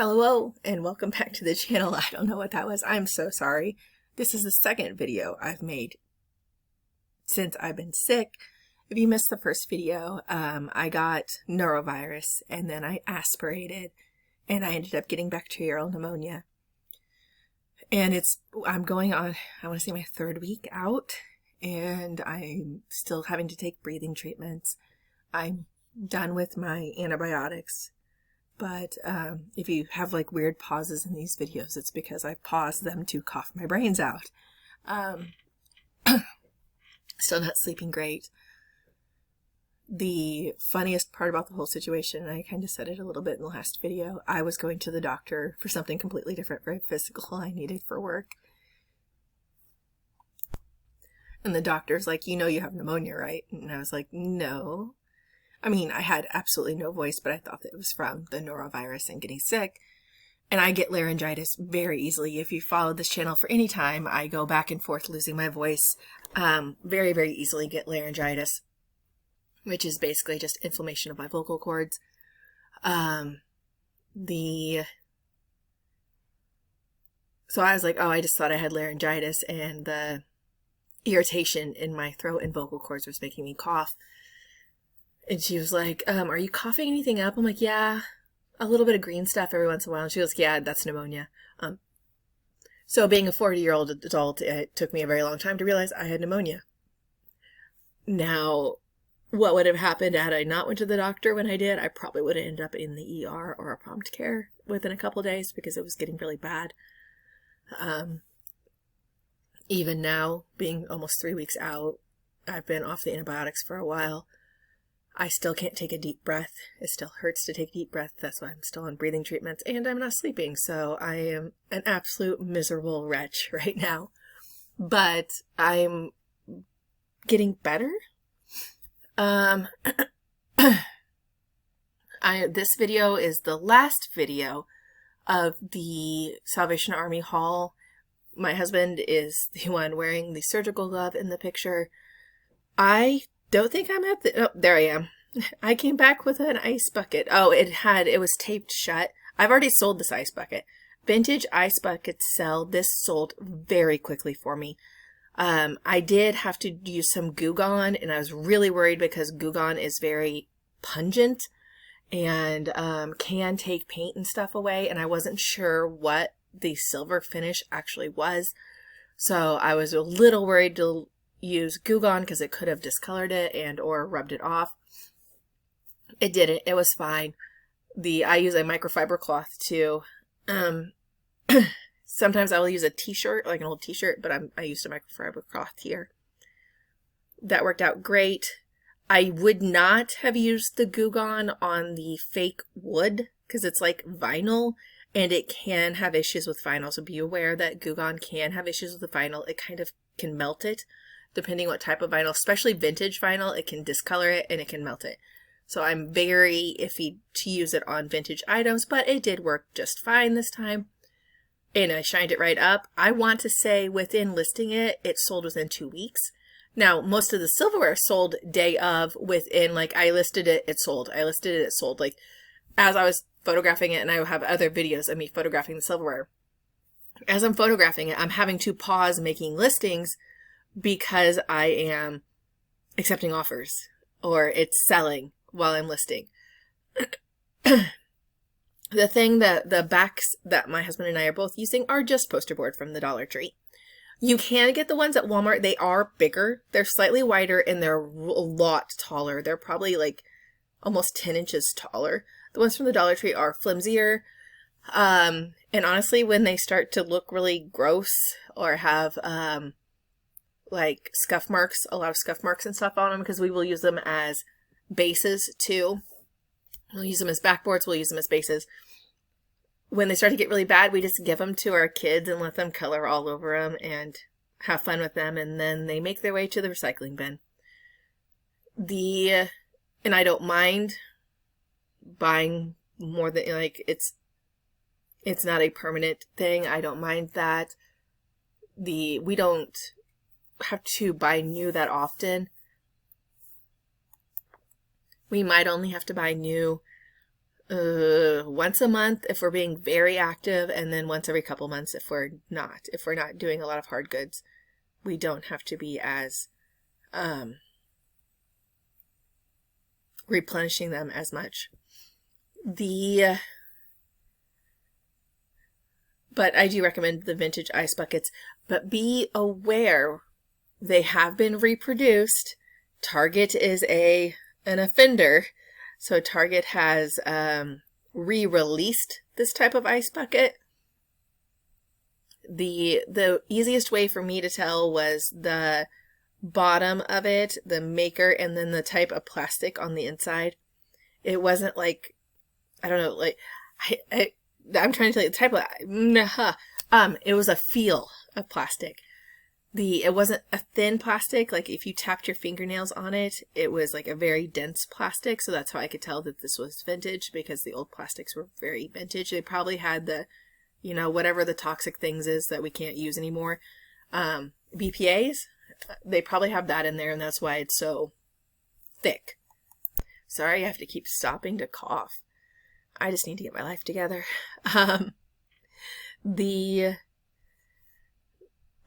Hello and welcome back to the channel. I don't know what that was. I'm so sorry. This is the second video I've made since I've been sick. If you missed the first video, I got norovirus and then I aspirated and I ended up getting bacterial pneumonia. And I'm going on, I want to say my third week out, and I'm still having to take breathing treatments. I'm done with my antibiotics. But if you have like weird pauses in these videos, it's because I paused them to cough my brains out. Still not sleeping great. The funniest part about the whole situation, and I kind of said it a little bit in the last video, I was going to the doctor for something completely different, very physical I needed for work. And the doctor's like, you know you have pneumonia, right? And I was like, no. I mean, I had absolutely no voice, but I thought that it was from the norovirus and getting sick. And I get laryngitis very easily. If you followed this channel for any time, I go back and forth losing my voice. Very, very easily get laryngitis, which is basically just inflammation of my vocal cords. So I was like, oh, I just thought I had laryngitis, and the irritation in my throat and vocal cords was making me cough. And she was like, are you coughing anything up? I'm like, yeah, a little bit of green stuff every once in a while. And she goes, yeah, that's pneumonia. So being a 40-year-old adult, it took me a very long time to realize I had pneumonia. Now, what would have happened had I not went to the doctor when I did? I probably would have ended up in the ER or a prompt care within a couple of days because it was getting really bad. Even now, being almost 3 weeks out, I've been off the antibiotics for a while. I still can't take a deep breath. It still hurts to take a deep breath. That's why I'm still on breathing treatments, and I'm not sleeping. So I am an absolute miserable wretch right now. But I'm getting better. This video is the last video of the Salvation Army haul. My husband is the one wearing the surgical glove in the picture. I don't think I'm at the... Oh, there I am. I came back with an ice bucket. Oh, it was taped shut. I've already sold this ice bucket. Vintage ice buckets sell. This sold very quickly for me. I did have to use some Goo Gone, and I was really worried because Goo Gone is very pungent and can take paint and stuff away, and I wasn't sure what the silver finish actually was. So I was a little worried to use Goo Gone because it could have discolored it and or rubbed it off. It didn't. It was fine. I use a microfiber cloth too. Sometimes I will use a t-shirt, like an old t-shirt, but I used a microfiber cloth here. That worked out great. I would not have used the Goo Gone on the fake wood because it's like vinyl and it can have issues with vinyl. So be aware that Goo Gone can have issues with the vinyl. It kind of can melt it. Depending what type of vinyl, especially vintage vinyl, it can discolor it and it can melt it. So I'm very iffy to use it on vintage items, but it did work just fine this time. And I shined it right up. I want to say within listing it, it sold within 2 weeks. Now, most of the silverware sold day of within, like, I listed it, it sold. I listed it, it sold. Like, as I was photographing it, and I have other videos of me photographing the silverware. As I'm photographing it, I'm having to pause making listings because I am accepting offers or it's selling while I'm listing. The thing that the backs that my husband and I are both using are just poster board from the Dollar Tree. You can get the ones at Walmart. They are bigger. They're slightly wider and they're a lot taller. They're probably like almost 10 inches taller. The ones from the Dollar Tree are flimsier. And honestly, when they start to look really gross or have, like scuff marks, a lot of scuff marks and stuff on them, because we will use them as bases too. We'll use them as backboards, we'll use them as bases. When they start to get really bad, we just give them to our kids and let them color all over them and have fun with them, and then they make their way to the recycling bin. And I don't mind buying more than, like, it's not a permanent thing. I don't mind that. We don't have to buy new that often. We might only have to buy new once a month if we're being very active, and then once every couple months if we're not. If we're not doing a lot of hard goods, we don't have to be as replenishing them as much. But I do recommend the vintage ice buckets, but be aware they have been reproduced. Target is an offender. So Target has re-released this type of ice bucket. The easiest way for me to tell was the bottom of it, the maker, and then the type of plastic on the inside. It wasn't like, I don't know, like, I'm trying to tell you the type of, it was a feel of plastic. It wasn't a thin plastic, like if you tapped your fingernails on it, it was like a very dense plastic, so that's how I could tell that this was vintage, because the old plastics were very vintage. They probably had the, you know, whatever the toxic things is that we can't use anymore. BPAs, they probably have that in there, and that's why it's so thick. Sorry, I have to keep stopping to cough. I just need to get my life together.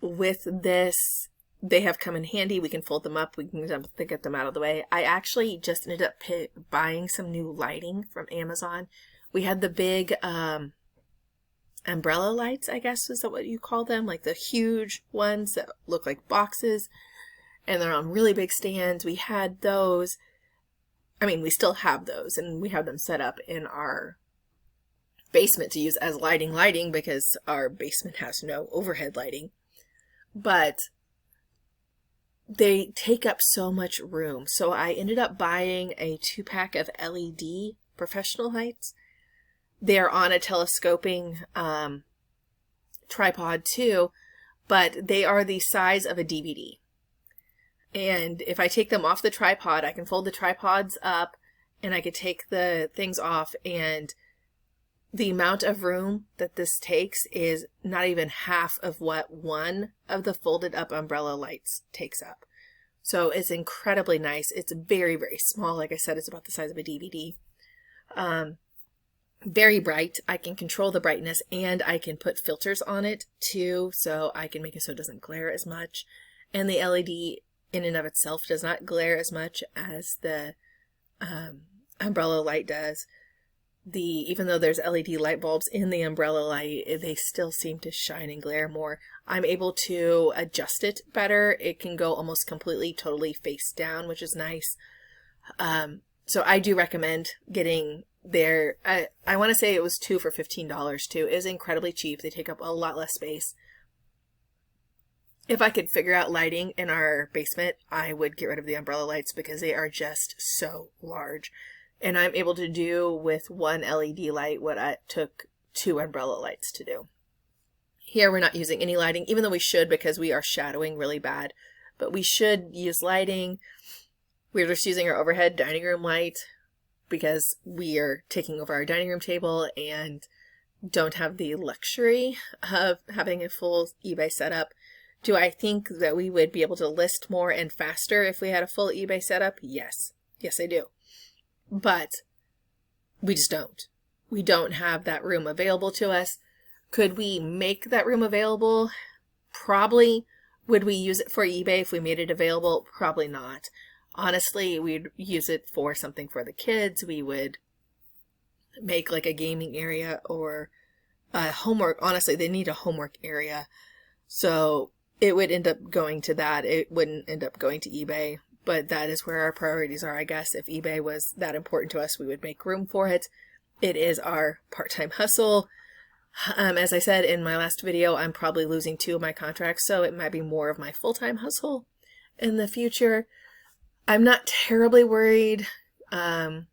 With this, they have come in handy. We can fold them up. We can get them out of the way. I actually just ended up buying some new lighting from Amazon. We had the big umbrella lights, I guess is that what you call them? Like the huge ones that look like boxes, and they're on really big stands. We had those. I mean, we still have those, and we have them set up in our basement to use as lighting because our basement has no overhead lighting. But they take up so much room. So I ended up buying a 2-pack of LED professional lights. They're on a telescoping tripod too, but they are the size of a DVD. And if I take them off the tripod, I can fold the tripods up and I could take the things off, and the amount of room that this takes is not even half of what one of the folded up umbrella lights takes up. So it's incredibly nice. It's very, very small. Like I said, it's about the size of a DVD. Very bright. I can control the brightness, and I can put filters on it too, so I can make it so it doesn't glare as much. And the LED in and of itself does not glare as much as the umbrella light does. Even though there's LED light bulbs in the umbrella light, they still seem to shine and glare more. I'm able to adjust it better. It can go almost completely, totally face down, which is nice. So I do recommend getting their, I want to say it was 2 for $15 too. It is incredibly cheap. They take up a lot less space. If I could figure out lighting in our basement, I would get rid of the umbrella lights because they are just so large. And I'm able to do with one LED light what it took 2 umbrella lights to do. Here we're not using any lighting, even though we should, because we are shadowing really bad. But we should use lighting. We're just using our overhead dining room light because we are taking over our dining room table and don't have the luxury of having a full eBay setup. Do I think that we would be able to list more and faster if we had a full eBay setup? Yes. Yes, I do. But we just don't. We don't have that room available to us. Could we make that room available? Probably. Would we use it for eBay if we made it available? Probably not. Honestly, we'd use it for something for the kids. We would make like a gaming area or a homework. Honestly, they need a homework area. So it would end up going to that. It wouldn't end up going to eBay. But that is where our priorities are, I guess. If eBay was that important to us, we would make room for it. It is our part-time hustle. As I said in my last video, I'm probably losing 2 of my contracts, so it might be more of my full-time hustle in the future. I'm not terribly worried. We're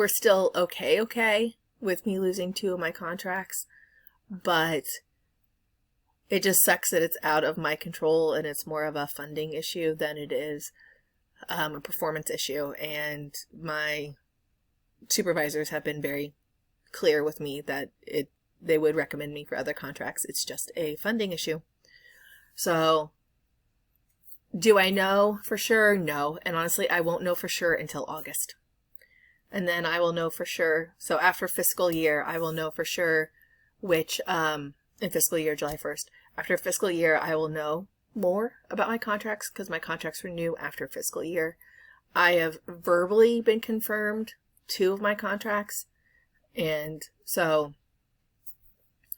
still okay with me losing 2 of my contracts, but it just sucks that it's out of my control and it's more of a funding issue than it is a performance issue. And my supervisors have been very clear with me that they would recommend me for other contracts. It's just a funding issue. So do I know for sure? No. And honestly, I won't know for sure until August. And then I will know for sure. So after fiscal year, I will know for sure which, in fiscal year, July 1st. After fiscal year, I will know more about my contracts because my contracts renew after fiscal year. I have verbally been confirmed 2 of my contracts. And so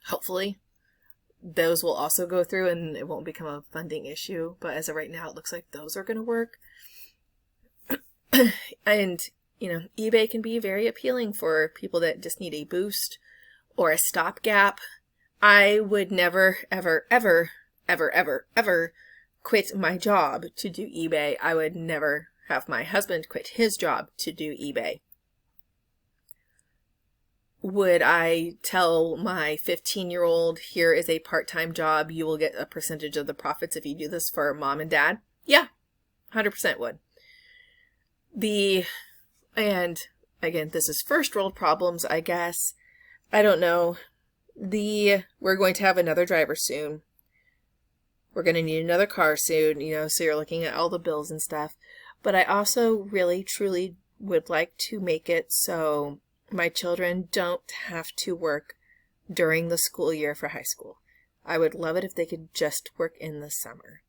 hopefully those will also go through and it won't become a funding issue. But as of right now, it looks like those are going to work. And, you know, eBay can be very appealing for people that just need a boost or a stopgap. I would never, ever, ever, ever, ever, ever quit my job to do eBay. I would never have my husband quit his job to do eBay. Would I tell my 15-year-old, here is a part-time job, you will get a percentage of the profits if you do this for mom and dad? Yeah, 100% would. And again, this is first world problems, I guess. I don't know. We're going to have another driver soon. We're going to need another car soon, you know, so you're looking at all the bills and stuff. But I also really, truly would like to make it so my children don't have to work during the school year for high school. I would love it if they could just work in the summer.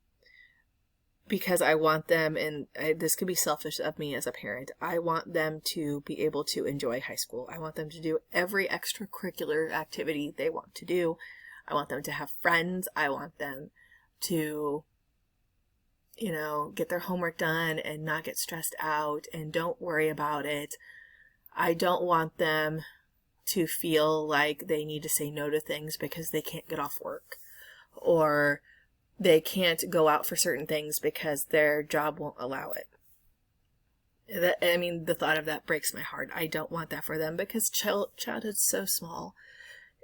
Because I want them, and this could be selfish of me as a parent, I want them to be able to enjoy high school. I want them to do every extracurricular activity they want to do. I want them to have friends. I want them to, you know, get their homework done and not get stressed out and don't worry about it. I don't want them to feel like they need to say no to things because they can't get off work, or they can't go out for certain things because their job won't allow it. The thought of that breaks my heart. I don't want that for them because childhood's so small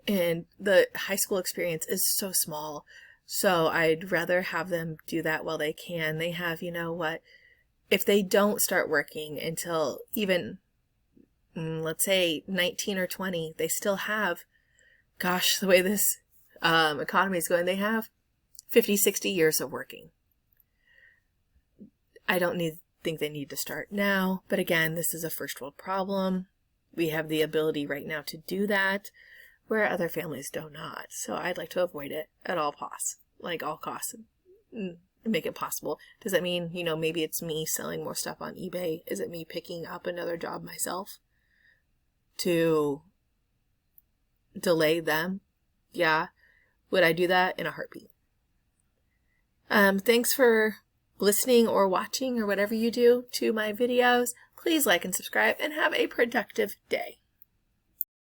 and the high school experience is so small. So I'd rather have them do that while they can. They have, you know what, if they don't start working until even, let's say 19 or 20, they still have, gosh, the way this economy is going, they have 50, 60 years of working. I don't think they need to start now, but again, this is a first world problem. We have the ability right now to do that, where other families do not. So I'd like to avoid it at all costs, make it possible. Does that mean, you know, maybe it's me selling more stuff on eBay? Is it me picking up another job myself to delay them? Yeah. Would I do that? In a heartbeat. Thanks for listening or watching or whatever you do to my videos. Please like and subscribe and have a productive day.